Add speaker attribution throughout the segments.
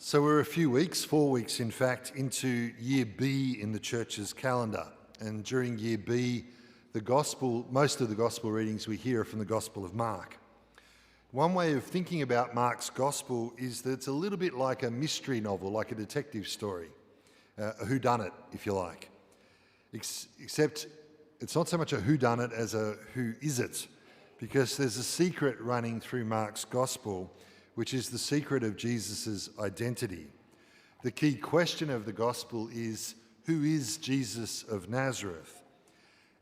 Speaker 1: So we're a few weeks, 4 weeks in fact, into Year B in the church's calendar. And during Year B, most of the gospel readings we hear are from the Gospel of Mark. One way of thinking about Mark's gospel is that it's a little bit like a mystery novel, like a detective story, a whodunit, if you like. Except it's not so much a whodunit as a who is it, because there's a secret running through Mark's gospel, which is the secret of Jesus' identity. The key question of the gospel is, who is Jesus of Nazareth?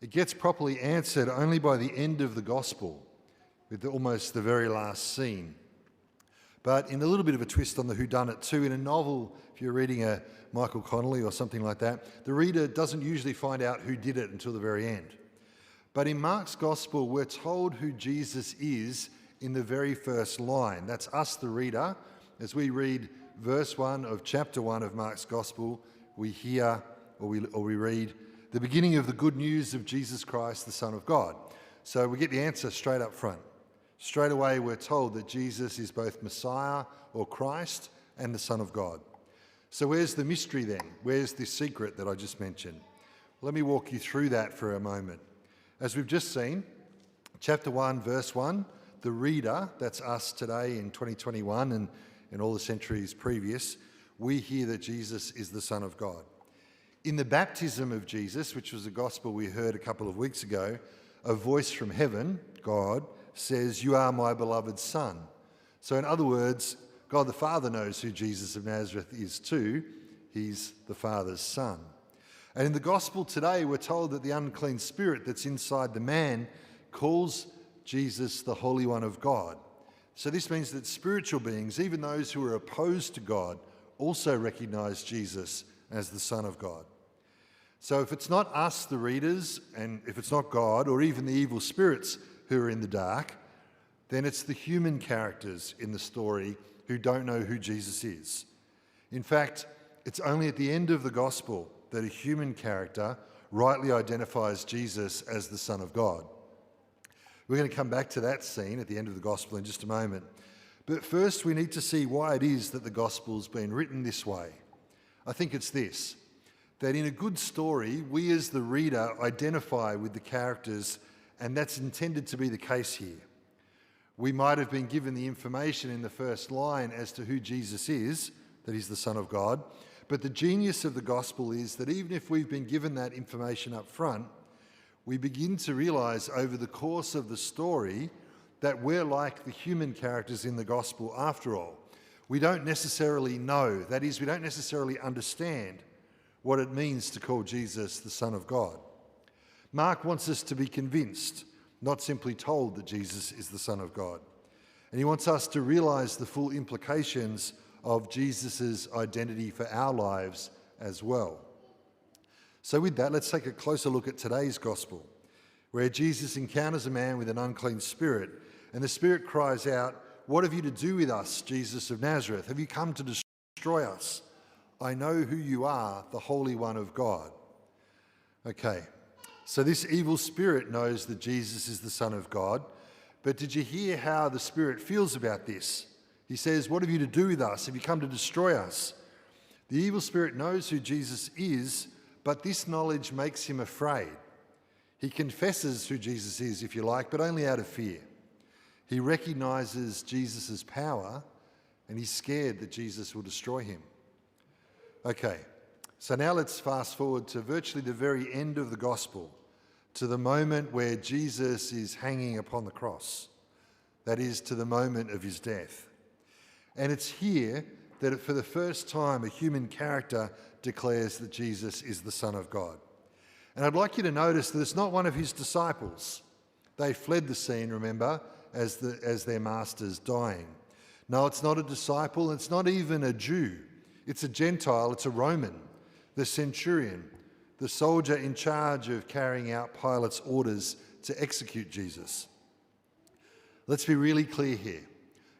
Speaker 1: It gets properly answered only by the end of the gospel, with almost the very last scene. But in a little bit of a twist on the whodunit too, in a novel, if you're reading a Michael Connelly or something like that, the reader doesn't usually find out who did it until the very end. But in Mark's gospel, we're told who Jesus is in the very first line. That's us, the reader. As we read verse 1 of chapter 1 of Mark's gospel, we hear or we read the beginning of the good news of Jesus Christ, the Son of God. So we get the answer straight up front. Straight away, we're told that Jesus is both Messiah or Christ and the Son of God. So where's the mystery then? Where's the secret that I just mentioned? Let me walk you through that for a moment. As we've just seen, chapter 1, verse 1, the reader, that's us today in 2021 and in all the centuries previous, we hear that Jesus is the Son of God. In the baptism of Jesus, which was the gospel we heard a couple of weeks ago, a voice from heaven, God, says, "You are my beloved Son." So in other words, God the Father knows who Jesus of Nazareth is too. He's the Father's Son. And in the gospel today, we're told that the unclean spirit that's inside the man calls Jesus the Holy One of God. So this means that spiritual beings, even those who are opposed to God, also recognize Jesus as the Son of God. So if it's not us, the readers, and if it's not God, or even the evil spirits who are in the dark, then it's the human characters in the story who don't know who Jesus is. In fact, it's only at the end of the gospel that a human character rightly identifies Jesus as the Son of God. We're going to come back to that scene at the end of the gospel in just a moment. But first, we need to see why it is that the gospel's been written this way. I think it's this, that in a good story, we as the reader identify with the characters, and that's intended to be the case here. We might have been given the information in the first line as to who Jesus is, that he's the Son of God, but the genius of the gospel is that even if we've been given that information up front, we begin to realise over the course of the story that we're like the human characters in the gospel after all. We don't necessarily know, that is, we don't necessarily understand what it means to call Jesus the Son of God. Mark wants us to be convinced, not simply told that Jesus is the Son of God. And he wants us to realise the full implications of Jesus' identity for our lives as well. So with that, let's take a closer look at today's gospel, where Jesus encounters a man with an unclean spirit, and the spirit cries out, "What have you to do with us, Jesus of Nazareth? Have you come to destroy us? I know who you are, the Holy One of God." Okay, so this evil spirit knows that Jesus is the Son of God, but did you hear how the spirit feels about this? He says, "What have you to do with us? Have you come to destroy us?" The evil spirit knows who Jesus is, but this knowledge makes him afraid. He confesses who Jesus is, if you like, but only out of fear. He recognises Jesus' power, and he's scared that Jesus will destroy him. Okay, so now let's fast forward to virtually the very end of the gospel, to the moment where Jesus is hanging upon the cross. That is, to the moment of his death. And it's here that for the first time a human character declares that Jesus is the Son of God. And I'd like you to notice that it's not one of his disciples. They fled the scene, remember, as their master's dying. No, it's not a disciple, it's not even a Jew. It's a Gentile, it's a Roman, the centurion, the soldier in charge of carrying out Pilate's orders to execute Jesus. Let's be really clear here.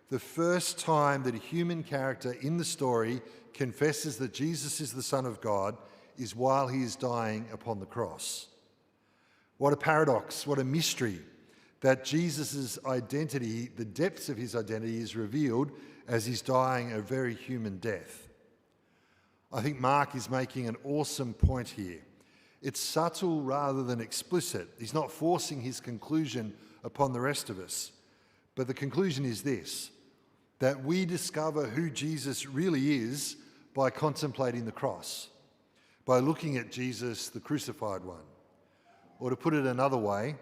Speaker 1: The first time that a human character in the story confesses that Jesus is the Son of God is while he is dying upon the cross. What a paradox, what a mystery, that Jesus' identity, the depths of his identity is revealed as he's dying a very human death. I think Mark is making an awesome point here. It's subtle rather than explicit. He's not forcing his conclusion upon the rest of us. But the conclusion is this, that we discover who Jesus really is by contemplating the cross, by looking at Jesus, the crucified one. Or to put it another way,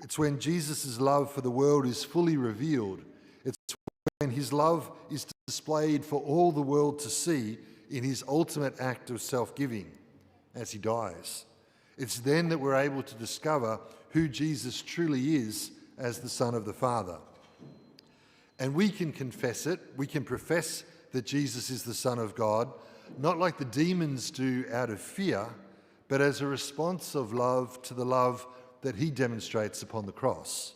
Speaker 1: it's when Jesus' love for the world is fully revealed. It's when his love is displayed for all the world to see in his ultimate act of self-giving as he dies. It's then that we're able to discover who Jesus truly is as the Son of the Father. And we can confess it, we can profess that Jesus is the Son of God, not like the demons do out of fear, but as a response of love to the love that he demonstrates upon the cross.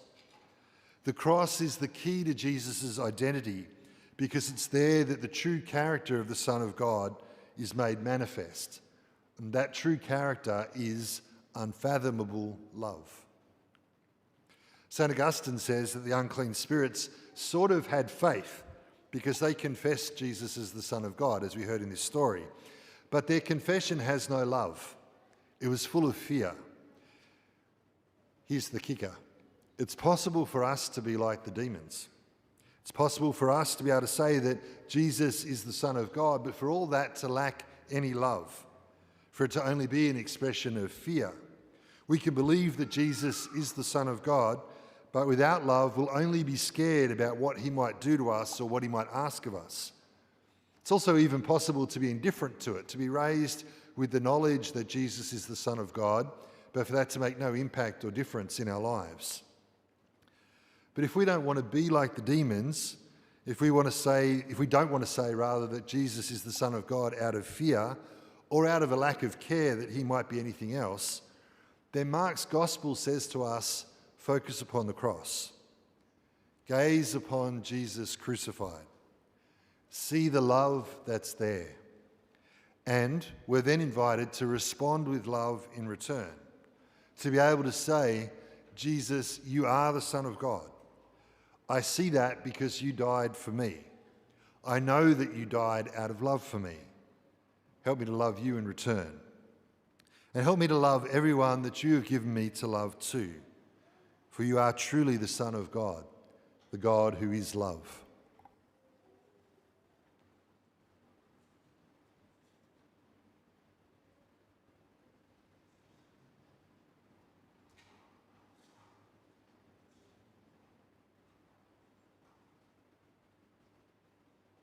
Speaker 1: The cross is the key to Jesus' identity because it's there that the true character of the Son of God is made manifest. And that true character is unfathomable love. St Augustine says that the unclean spirits sort of had faith because they confessed Jesus as the Son of God, as we heard in this story. But their confession has no love. It was full of fear. Here's the kicker. It's possible for us to be like the demons. It's possible for us to be able to say that Jesus is the Son of God, but for all that to lack any love, for it to only be an expression of fear. We can believe that Jesus is the Son of God, but without love, we'll only be scared about what he might do to us or what he might ask of us. It's also even possible to be indifferent to it, to be raised with the knowledge that Jesus is the Son of God, but for that to make no impact or difference in our lives. But if we don't want to be like the demons, if we don't want to say rather that Jesus is the Son of God out of fear or out of a lack of care that he might be anything else, then Mark's gospel says to us, focus upon the cross. Gaze upon Jesus crucified. See the love that's there. And we're then invited to respond with love in return, to be able to say, Jesus, you are the Son of God. I see that because you died for me. I know that you died out of love for me. Help me to love you in return. And help me to love everyone that you have given me to love too. For you are truly the Son of God, the God who is love.